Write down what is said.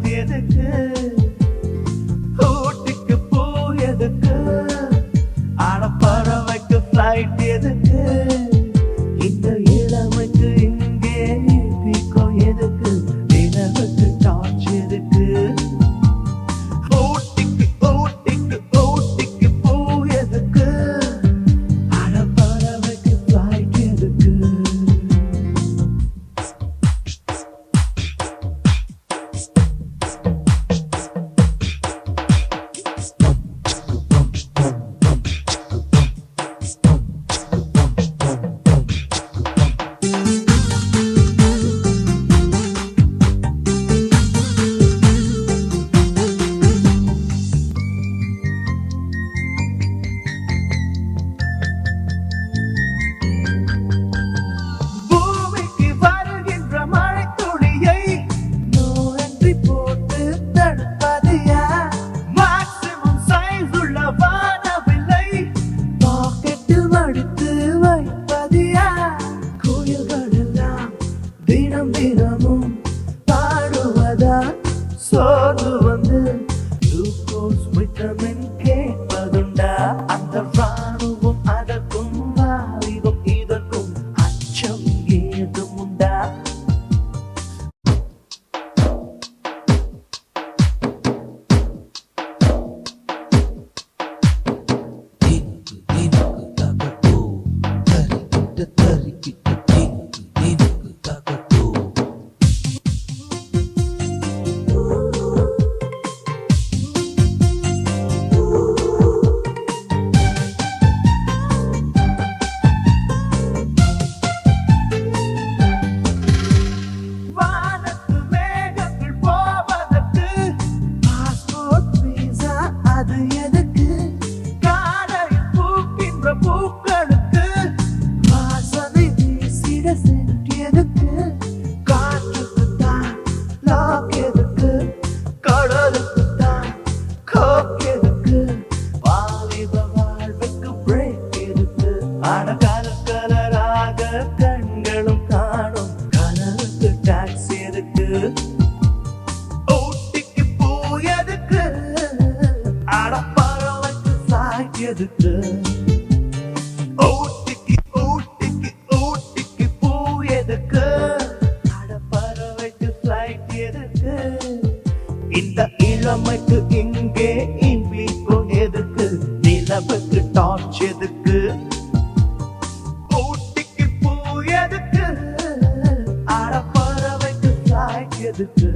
Flight எதுக்கு, ஊட்டிக்கு பூ எதுக்கு, ஆட பறவைக்கு ஃப்ளைட் எதுக்கு, இந்த இளமைக்கு இங்கே பீக்கோ எதுக்கு, நிலவுக்கு டார்ச் எதுக்கு, ஊட்டிக்கு ஊட்டிக்கு ஊட்டிக்கு பூ எதுக்கு, ஆட பறவைக்கு ஃப்ளைட் எதுக்கு. பூமிக்கு வருகின்ற மழைத் துளியை நோயன்றி போட்டு தடுப்பது யார்? மேக்ஸிமம் சைஸ் உள்ள வானவில்லை பாக்கெட்டில் மடித்து வைப்பது யார்? கோயில்கள் எல்லாம் தினம் தினமும் பாடுவதா சோர்ந்து வந்து குளுக்கோஸ் விட்டமின் கேட்பதுண்டா? அந்த ராணுவம் அதற்கும் வாலிபம் இதற்கும் அச்சம் ஏதும் உண்டா? வானத்து மேகத்தில் போவதற்கு பாஸ்போர்ட் வீசா அது எதுக்கு? காலையில் பூக்கின்ற பூக்களுக்கு வாசனை வீசிட சென்ட் எதுக்கு? காற்றுக்குத்தான் லாக் எதுக்கு? கடலுக்குத்தான் கோக் எதுக்கு? வாலிப வாழ்வுக்கு பிரேக் எதுக்கு? அட கலர் கலராக கண்களும் காணும் கலருக்கு டாக்ஸ் எதுக்கு? ஊட்டிக்கு பூ எதுக்கு? அட பறவைக்கு ஃப்ளைட் எதுக்கு? ஊட்டிக்கு ஊட்டிக்கு ஊட்டிக்கு பூ எதுக்கு? அட பறவைக்கு ஃப்ளைட் எதுக்கு? இந்த இளமைக்கு இங்கே இன்பிகோ எதுக்கு? நிலவுக்கு டார்ச் எதுக்கு? ஊட்டிக்கு பூ எதுக்கு? அட பறவைக்கு ஃப்ளைட் எதுக்கு?